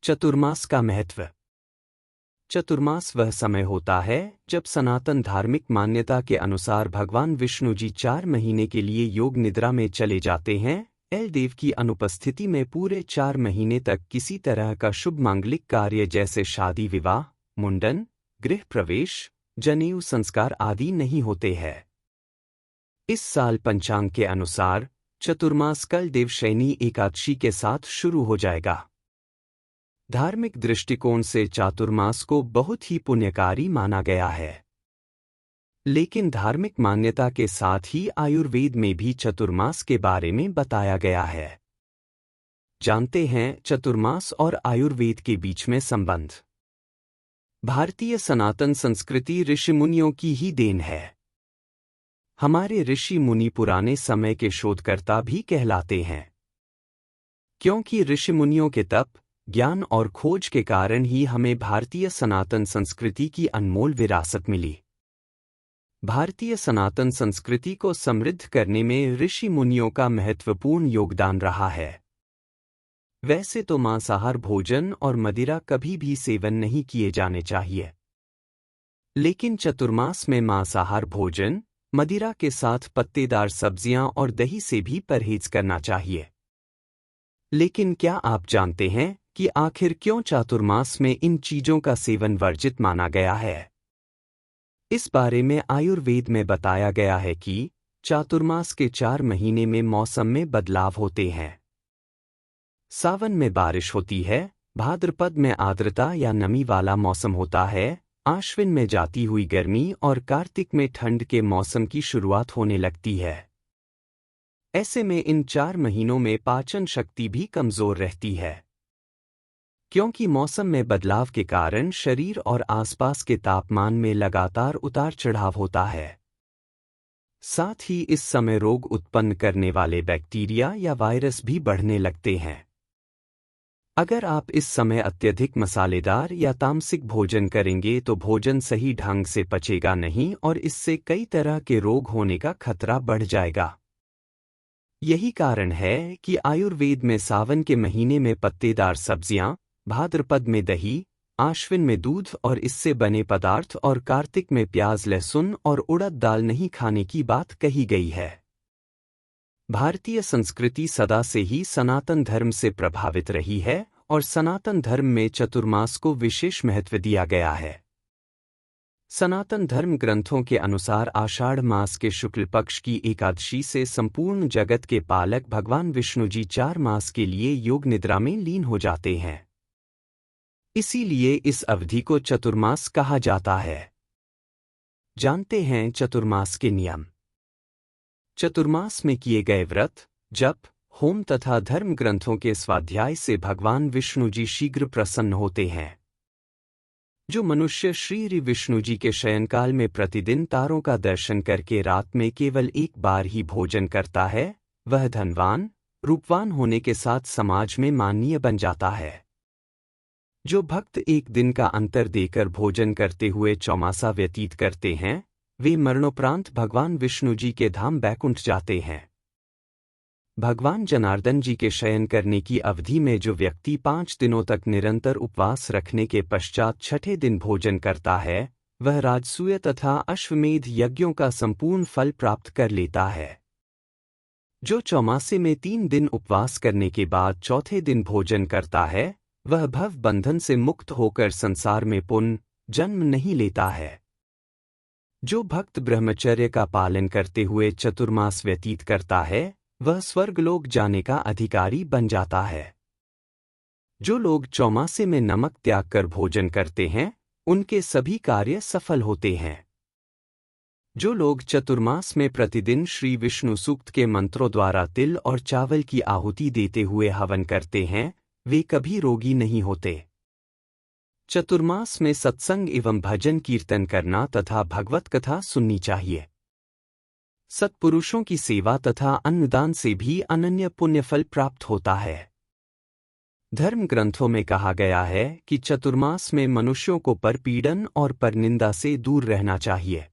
चतुर्मास का महत्व। चतुर्मास वह समय होता है जब सनातन धार्मिक मान्यता के अनुसार भगवान विष्णु जी 4 महीने के लिए योग निद्रा में चले जाते हैं। एल देव की अनुपस्थिति में पूरे 4 महीने तक किसी तरह का शुभ मांगलिक कार्य जैसे शादी, विवाह, मुंडन, गृह प्रवेश, जनेऊ संस्कार आदि नहीं होते हैं। इस साल पंचांग के अनुसार चतुर्मास कल देवशयनी एकादशी के साथ शुरू हो जाएगा। धार्मिक दृष्टिकोण से चातुर्मास को बहुत ही पुण्यकारी माना गया है, लेकिन धार्मिक मान्यता के साथ ही आयुर्वेद में भी चतुर्मास के बारे में बताया गया है। जानते हैं चतुर्मास और आयुर्वेद के बीच में संबंध। भारतीय सनातन संस्कृति ऋषिमुनियों की ही देन है। हमारे ऋषि मुनि पुराने समय के शोधकर्ता भी कहलाते हैं, क्योंकि ऋषिमुनियों के तप, ज्ञान और खोज के कारण ही हमें भारतीय सनातन संस्कृति की अनमोल विरासत मिली। भारतीय सनातन संस्कृति को समृद्ध करने में ऋषि मुनियों का महत्वपूर्ण योगदान रहा है। वैसे तो मांसाहार भोजन और मदिरा कभी भी सेवन नहीं किए जाने चाहिए, लेकिन चतुर्मास में मांसाहार भोजन, मदिरा के साथ पत्तेदार सब्जियां और दही से भी परहेज करना चाहिए। लेकिन क्या आप जानते हैं कि आखिर क्यों चातुर्मास में इन चीजों का सेवन वर्जित माना गया है? इस बारे में आयुर्वेद में बताया गया है कि चातुर्मास के 4 महीने में मौसम में बदलाव होते हैं। सावन में बारिश होती है, भाद्रपद में आर्द्रता या नमी वाला मौसम होता है, आश्विन में जाती हुई गर्मी और कार्तिक में ठंड के मौसम की शुरुआत होने लगती है। ऐसे में इन 4 महीनों में पाचन शक्ति भी कमजोर रहती है, क्योंकि मौसम में बदलाव के कारण शरीर और आसपास के तापमान में लगातार उतार चढ़ाव होता है। साथ ही इस समय रोग उत्पन्न करने वाले बैक्टीरिया या वायरस भी बढ़ने लगते हैं। अगर आप इस समय अत्यधिक मसालेदार या तामसिक भोजन करेंगे तो भोजन सही ढंग से पचेगा नहीं और इससे कई तरह के रोग होने का खतरा बढ़ जाएगा। यही कारण है कि आयुर्वेद में सावन के महीने में पत्तेदार सब्जियां, भाद्रपद में दही, आश्विन में दूध और इससे बने पदार्थ और कार्तिक में प्याज, लहसुन और उड़द दाल नहीं खाने की बात कही गई है। भारतीय संस्कृति सदा से ही सनातन धर्म से प्रभावित रही है और सनातन धर्म में चतुर्मास को विशेष महत्व दिया गया है। सनातन धर्म ग्रंथों के अनुसार आषाढ़ मास के शुक्ल पक्ष की एकादशी से संपूर्ण जगत के पालक भगवान विष्णु जी 4 मास के लिए योग निद्रा में लीन हो जाते हैं। इसीलिए इस अवधि को चतुर्मास कहा जाता है। जानते हैं चतुर्मास के नियम। चतुर्मास में किए गए व्रत, जप, होम तथा धर्म ग्रंथों के स्वाध्याय से भगवान विष्णु जी शीघ्र प्रसन्न होते हैं। जो मनुष्य श्री विष्णु जी के शयनकाल में प्रतिदिन तारों का दर्शन करके रात में केवल एक बार ही भोजन करता है, वह धनवान, रूपवान होने के साथ समाज में माननीय बन जाता है। जो भक्त एक दिन का अंतर देकर भोजन करते हुए चौमासा व्यतीत करते हैं, वे मरणोपरांत भगवान विष्णु जी के धाम बैकुंठ जाते हैं। भगवान जनार्दन जी के शयन करने की अवधि में जो व्यक्ति 5 दिनों तक निरंतर उपवास रखने के पश्चात छठे दिन भोजन करता है, वह राजसूय तथा अश्वमेध यज्ञों का संपूर्ण फल प्राप्त कर लेता है। जो चौमासे में 3 दिन उपवास करने के बाद चौथे दिन भोजन करता है, वह भव बंधन से मुक्त होकर संसार में पुनः जन्म नहीं लेता है। जो भक्त ब्रह्मचर्य का पालन करते हुए चतुर्मास व्यतीत करता है, वह स्वर्गलोक जाने का अधिकारी बन जाता है। जो लोग चौमासे में नमक त्याग कर भोजन करते हैं, उनके सभी कार्य सफल होते हैं। जो लोग चतुर्मास में प्रतिदिन श्री विष्णु सूक्त के मंत्रों द्वारा तिल और चावल की आहुति देते हुए हवन करते हैं, वे कभी रोगी नहीं होते। चतुर्मास में सत्संग एवं भजन कीर्तन करना तथा भगवत कथा सुननी चाहिए। सत्पुरुषों की सेवा तथा अन्नदान से भी अनन्य पुण्य फल प्राप्त होता है। धर्म ग्रंथों में कहा गया है कि चतुर्मास में मनुष्यों को परपीड़न और परनिंदा से दूर रहना चाहिए।